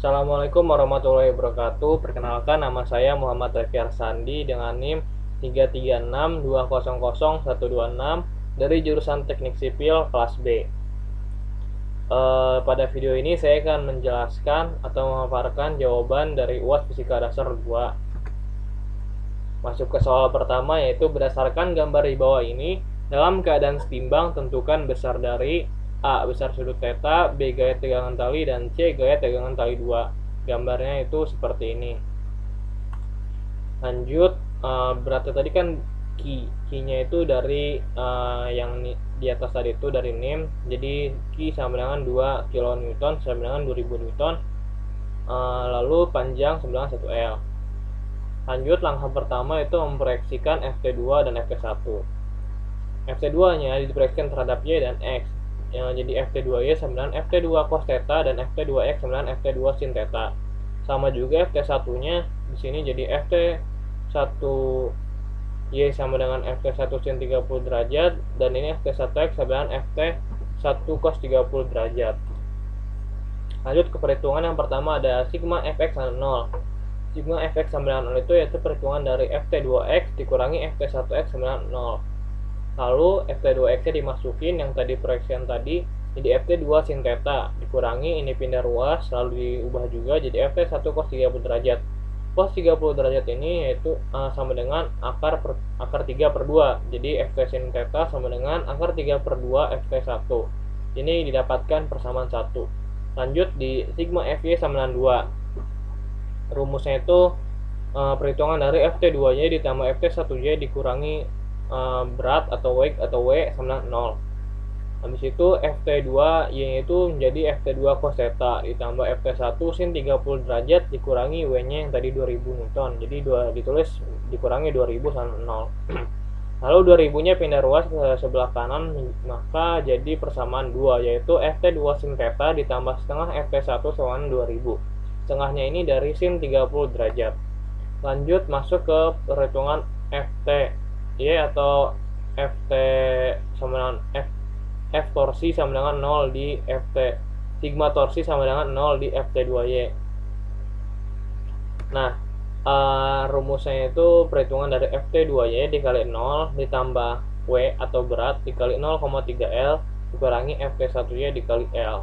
Assalamualaikum warahmatullahi wabarakatuh. Perkenalkan, nama saya Muhammad Refiar Sandi dengan NIM 336200126 dari jurusan Teknik Sipil kelas B. Pada video ini saya akan menjelaskan atau memaparkan jawaban dari UAS Fisika Dasar 2. Masuk ke soal pertama, yaitu berdasarkan gambar di bawah ini, dalam keadaan setimbang tentukan besar dari A. Besar sudut theta, B. Gaya tegangan tali, dan C. Gaya tegangan tali 2. Gambarnya itu seperti ini. Lanjut, beratnya tadi kan Q-nya itu dari yang di atas tadi itu dari NIM. Jadi Q sama dengan 2 kN sama dengan 2000 Newton. Lalu panjang sama dengan 1 L. Lanjut, langkah pertama itu memproyeksikan Ft2 dan Ft1. Ft2 nya diproyeksikan terhadap Y dan X. Jadi Ft2Y sama dengan Ft2 cos theta dan Ft2X sama dengan Ft2 sin theta. Sama juga Ft1 nya di sini jadi Ft1Y sama dengan Ft1 sin 30 derajat, dan ini Ft1X sama dengan Ft1 cos 30 derajat. Lanjut ke perhitungan yang pertama, ada sigma Fx sama 0. Sigma Fx sama dengan 0 itu yaitu perhitungan dari Ft2X dikurangi Ft1X sama dengan 0. Lalu Ft2X nya dimasukin yang tadi proyeksian tadi, jadi Ft2 sin theta dikurangi, ini pindah ruas, lalu diubah juga jadi Ft1 cos 30 derajat. Cos 30 derajat ini yaitu sama dengan akar 3 per 2. Jadi Ft sin theta sama dengan akar 3 per 2 Ft1. Ini didapatkan persamaan 1. Lanjut, di sigma Fy sama dengan 2. Rumusnya itu perhitungan dari Ft2Y ditambah Ft1Y dikurangi berat atau weight atau W sama dengan 0. Habis itu Ft2Y itu menjadi Ft2 cos theta ditambah Ft1 sin 30 derajat dikurangi W-nya yang tadi 2000 Newton. Jadi ditulis dikurangi 2000 sama 0. Lalu 2000-nya pindah ruas ke sebelah kanan, maka jadi persamaan 2, yaitu Ft2 sin theta ditambah setengah Ft1 sama dengan 2000. Setengahnya ini dari sin 30 derajat. Lanjut masuk ke perhitungan Ft Y atau Ft sama dengan F torsi sama dengan 0 di Ft, sigma torsi sama dengan 0 di Ft2Y. Nah, rumusnya itu perhitungan dari Ft2Y dikali 0 ditambah W atau berat dikali 0,3 L dikurangi Ft1Y dikali L.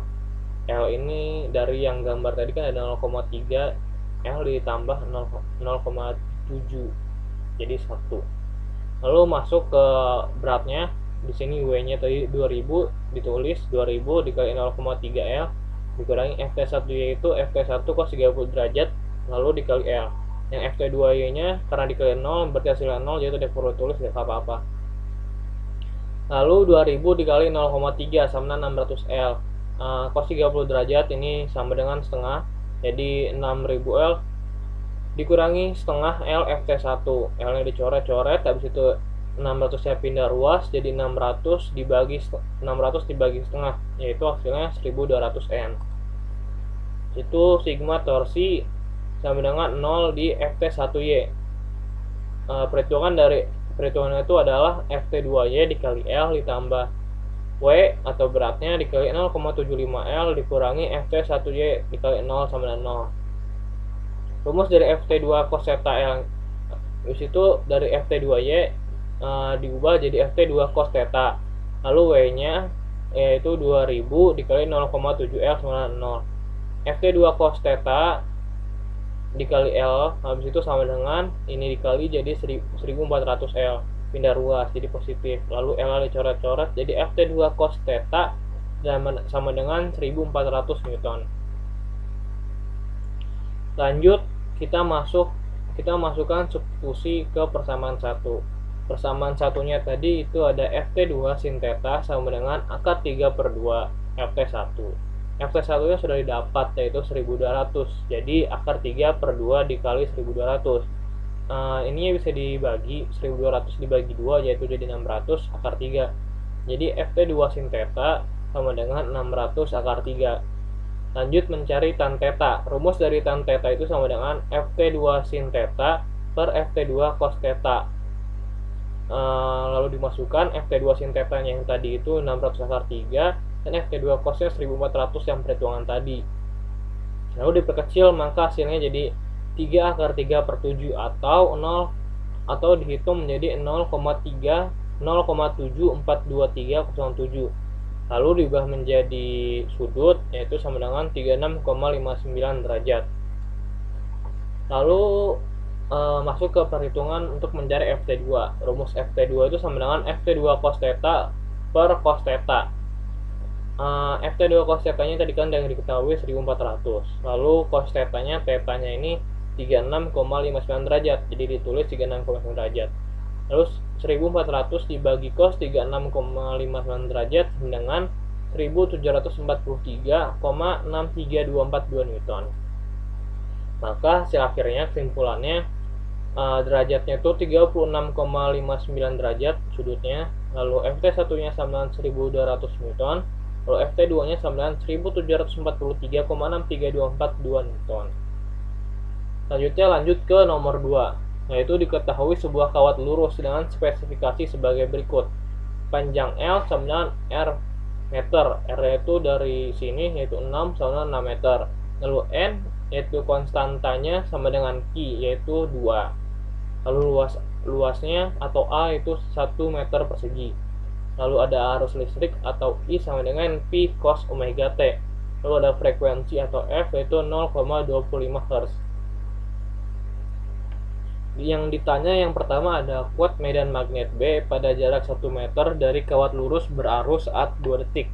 L ini dari yang gambar tadi kan ada 0,3, L ditambah 0,7 jadi 1. Lalu masuk ke beratnya, di sini W-nya tadi 2000, ditulis 2000 dikali 0,3 L dikurangi Ft1Y itu Ft1 cos 30 derajat lalu dikali L. Yang Ft2Y-nya karena dikali 0 berarti hasilnya 0, jadi tidak perlu tulis, tidak apa-apa. Lalu 2000 dikali 0,3 sama dengan 600 L. Cos 30 derajat ini sama dengan setengah, jadi 6000 L dikurangi setengah L Ft1. L nya dicoret-coret, habis itu 600 nya pindah ruas jadi 600 dibagi setengah, yaitu hasilnya 1200 N. Itu sigma torsi sama dengan 0 di Ft1Y. Perhitungan itu adalah Ft2Y dikali L ditambah W atau beratnya dikali 0,75 L dikurangi Ft1Y dikali 0 sama dengan 0. Rumus dari Ft2 cos theta L itu dari Ft2Y diubah jadi Ft2 cos theta, lalu W-nya yaitu 2000 dikali 0,7 L sama dengan 0. Ft2 cos theta dikali L, habis itu sama dengan ini dikali jadi 1400 L, pindah ruas jadi positif, lalu L dicoret-coret jadi Ft2 cos theta sama dengan 1400 Newton. Lanjut, kita masukkan substitusi ke persamaan 1. Persamaan satunya tadi itu ada Ft2 sin theta sama dengan akar 3 per 2 Ft1. Ft1 nya sudah didapat, yaitu 1200. Jadi akar 3 per 2 dikali 1200. Ininya bisa dibagi, 1200 dibagi 2 yaitu jadi 600 akar 3. Jadi Ft2 sin theta sama dengan 600 akar 3. Lanjut mencari tan theta. Rumus dari tan theta itu sama dengan Ft2 sin theta per Ft2 cos theta. Lalu dimasukkan Ft2 sin theta yang tadi itu 600 akar 3 dan Ft2 cosnya 1400 yang perhitungan tadi. Lalu diperkecil maka hasilnya jadi 3 akar 3 per 7 atau dihitung menjadi 0,742307. Lalu diubah menjadi sudut, yaitu sama dengan 36,59 derajat. Lalu masuk ke perhitungan untuk mencari FT2. Rumus FT2 itu sama dengan FT2 cos theta per cos theta. FT2 cos theta-nya tadi kan yang diketahui 1400. Lalu cos theta-nya ini 36,59 derajat. Jadi ditulis 36,59 derajat. Lalu 1400 dibagi cos 36,59 derajat dengan 1743,63242 Newton. Maka hasil akhirnya kesimpulannya derajatnya itu 36,59 derajat sudutnya. Lalu FT1 nya sama dengan 1200 Newton. Lalu FT2 nya sama dengan 1743,63242 Newton. Selanjutnya lanjut ke nomor 2, yaitu diketahui sebuah kawat lurus dengan spesifikasi sebagai berikut. Panjang L sama dengan R meter, R itu dari sini yaitu 6 sama dengan 6 meter. Lalu N yaitu konstantanya sama dengan Q yaitu 2. Lalu luasnya atau A itu 1 meter persegi. Lalu ada arus listrik atau I sama dengan P cos omega T. Lalu ada frekuensi atau F yaitu 0,25 Hz. Yang ditanya yang pertama ada kuat medan magnet B pada jarak 1 meter dari kawat lurus berarus saat 2 detik.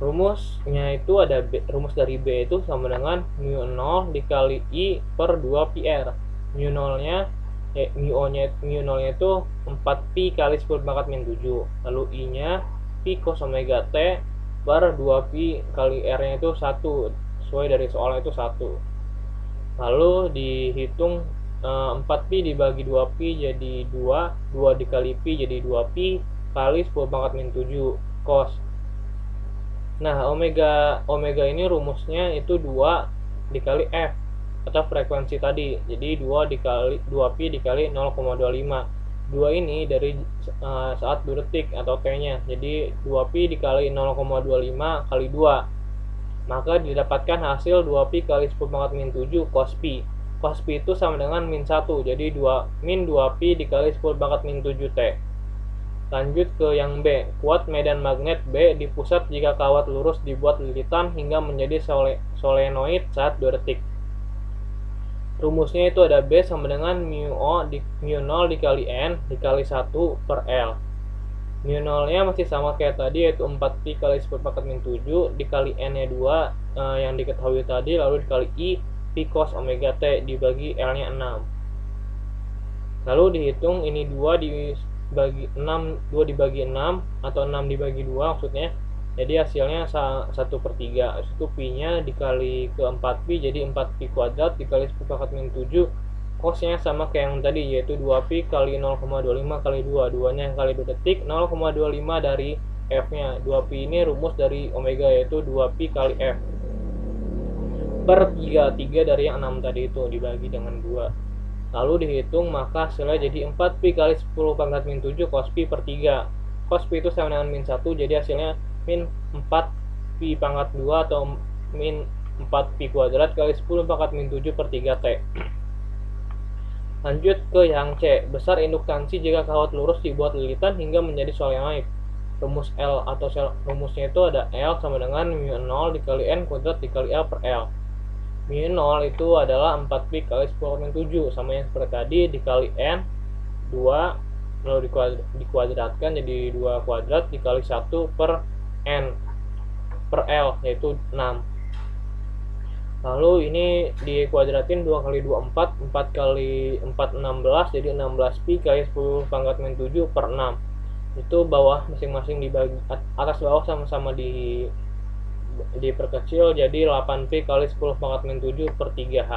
Rumusnya itu ada rumus dari B itu sama dengan mu0 dikali I per 2 PR. mu0-nya itu 4pi kali 10⁻⁷. Lalu I-nya pi cos omega T per 2pi kali R-nya itu 1. Sesuai dari soalnya itu 1. Lalu dihitung 4pi dibagi 2pi jadi 2 dikali pi jadi 2pi kali 10⁻⁷ cos. Nah, omega ini rumusnya itu 2 dikali F atau frekuensi tadi. Jadi 2pi dikali 0,25. 2 ini dari saat 2 detik atau T-nya. Jadi 2pi dikali 0,25 kali 2. Maka didapatkan hasil 2pi kali 10⁻⁷ cos pi. Cos pi itu sama dengan min 1. Jadi 2pi dikali 10⁻⁷ T. Lanjut ke yang B. Kuat medan magnet B di pusat jika kawat lurus dibuat lilitan hingga menjadi solenoid saat 2 detik. Rumusnya itu ada B sama dengan mu0 dikali N dikali 1 per L. Mu0 nya masih sama kayak tadi yaitu 4pi kali 10⁻⁷ dikali N nya 2 yang diketahui tadi, lalu dikali I pi cos omega T dibagi L nya 6. Lalu dihitung ini 2 dibagi 6 atau 6 dibagi 2 maksudnya. Jadi hasilnya 1/3. Itu pi nya dikali ke 4pi jadi 4pi kuadrat dikali 10⁻⁷. Cosnya sama kayak yang tadi yaitu 2pi kali 0,25 kali 2. 2 nya kali 2 detik, 0,25 dari F nya. 2pi ini rumus dari omega yaitu 2pi kali F per 3 dari yang 6 tadi itu dibagi dengan 2. Lalu dihitung maka hasilnya jadi 4pi kali 10⁻⁷ cos pi per 3. Cos pi itu sama dengan min 1, jadi hasilnya min 4pi pangkat 2 atau min 4pi kuadrat kali 10⁻⁷ per 3T. Lanjut ke yang C. Besar induktansi jika kawat lurus dibuat lilitan hingga menjadi solenoid. Rumus L atau rumusnya itu ada L sama dengan mu0 dikali N kuadrat dikali L per L. mu0 itu adalah 4pi kali 10⁻⁷, sama yang seperti tadi, dikali N 2 lalu dikuadratkan jadi 2 kuadrat dikali 1 per N per L yaitu 6. Lalu ini dikuadratin 2 kali 2 4 kali 4 16 jadi 16pi kali 10⁻⁷ per 6. Itu bawah masing-masing dibagi atas bawah sama-sama diperkecil jadi 8pi kali 10⁻⁷ per 3H.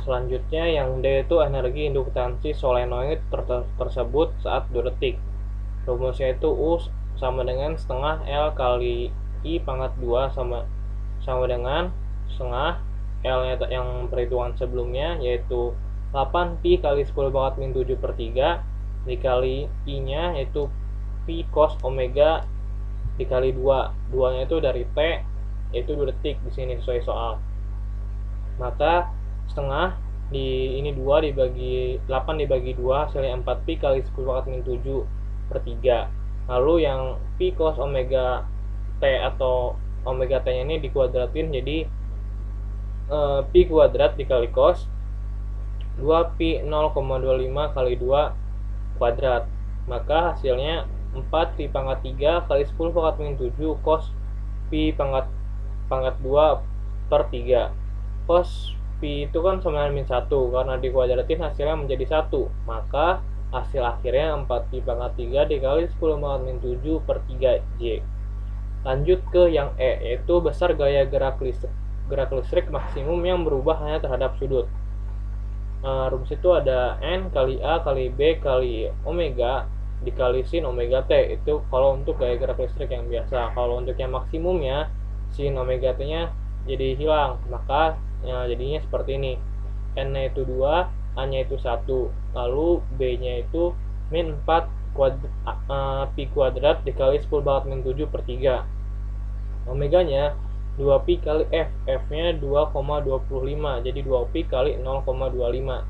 Selanjutnya yang D itu energi induktansi solenoid tersebut saat 2 detik. Rumusnya itu U sama dengan setengah L kali I pangkat 2 sama dengan setengah L nya yang perhitungan sebelumnya yaitu 8pi kali 10⁻⁷ per 3 dikali I nya yaitu pi cos omega dikali 2. 2-nya itu dari T, yaitu 2 detik di sini sesuai soal. Maka setengah di ini 2 dibagi 8 dibagi 2 hasilnya 4pi kali 10 pangkat min 7 per 3. Lalu yang pi cos omega T atau omega T nya ini dikuadratin jadi pi kuadrat dikali cos 2pi 0,25 kali 2 kuadrat. Maka hasilnya 4pi pangkat 3 kali 10 pangkat min 7 cos pi pangkat 2 per 3. Cos pi itu kan sama dengan min 1, karena dikuadratin hasilnya menjadi 1. Maka hasil akhirnya 4pi pangkat 3 dikali 10 pangkat min 7 per 3J. Lanjut ke yang E, yaitu besar gaya gerak listrik maksimum yang berubah hanya terhadap sudut. Rumus itu ada N kali A kali B kali omega dikali sin omega T. Itu kalau untuk gaya gerak listrik yang biasa. Kalau untuk yang maksimumnya, sin omega T nya jadi hilang, maka jadinya seperti ini. N nya itu 2, A nya itu 1, lalu B nya itu min 4 pi kuadrat dikali 10 pangkat min 7 per 3. Omega nya 2pi kali F, F nya 2,25, jadi 2pi kali 0,25.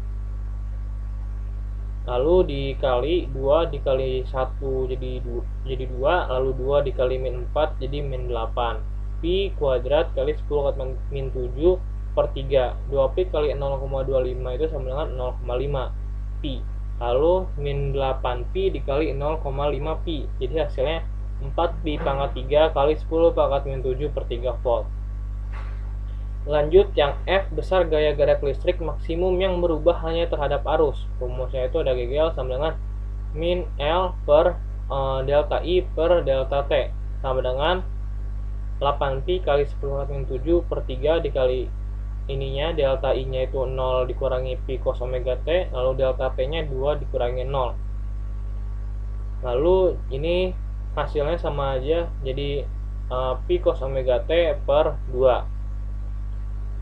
Lalu dikali 2 dikali 1 jadi 2, lalu 2 dikali min 4 jadi min 8. Pi kuadrat kali 10 kali min 7 per 3. 2pi kali 0,25 itu sama dengan 0,5 pi. Lalu min 8pi dikali 0,5 pi. Jadi hasilnya 4pi pangkat 3 kali 10 pangkat min 7 per 3 volt. Lanjut yang F, besar gaya gerak listrik maksimum yang berubah hanya terhadap arus. Rumusnya itu ada GGL sama dengan min L per delta I per delta T sama dengan 8pi kali 10 pangkat min 7 per 3 dikali ininya delta I nya itu 0 dikurangi pi cos omega T, lalu delta T nya 2 dikurangi 0. Lalu ini hasilnya sama aja, jadi pi cos omega T per 2.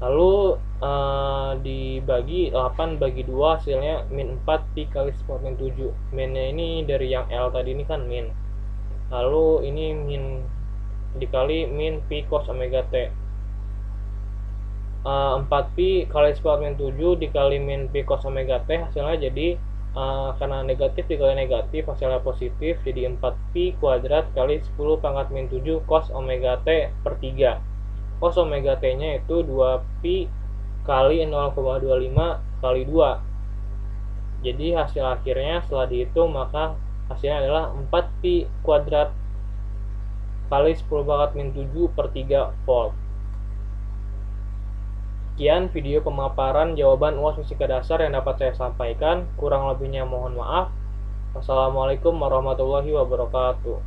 Lalu dibagi 8 bagi 2 hasilnya min 4 pi kali 10 min 7. Minnya ini dari yang L tadi ini kan min. Lalu ini min dikali min pi cos omega T. 4pi kali 10 min 7 dikali min pi cos omega T hasilnya jadi karena negatif dikali negatif hasilnya positif, jadi 4pi kuadrat kali 10 pangkat min 7 cos omega T per 3. Cos omega T nya itu 2pi kali 0,25 kali 2. Jadi hasil akhirnya setelah dihitung maka hasilnya adalah 4pi kuadrat kali 10 pangkat min 7 per 3 volt. Sekian video pemaparan jawaban UAS Fisika Dasar yang dapat saya sampaikan. Kurang lebihnya mohon maaf. Wassalamualaikum warahmatullahi wabarakatuh.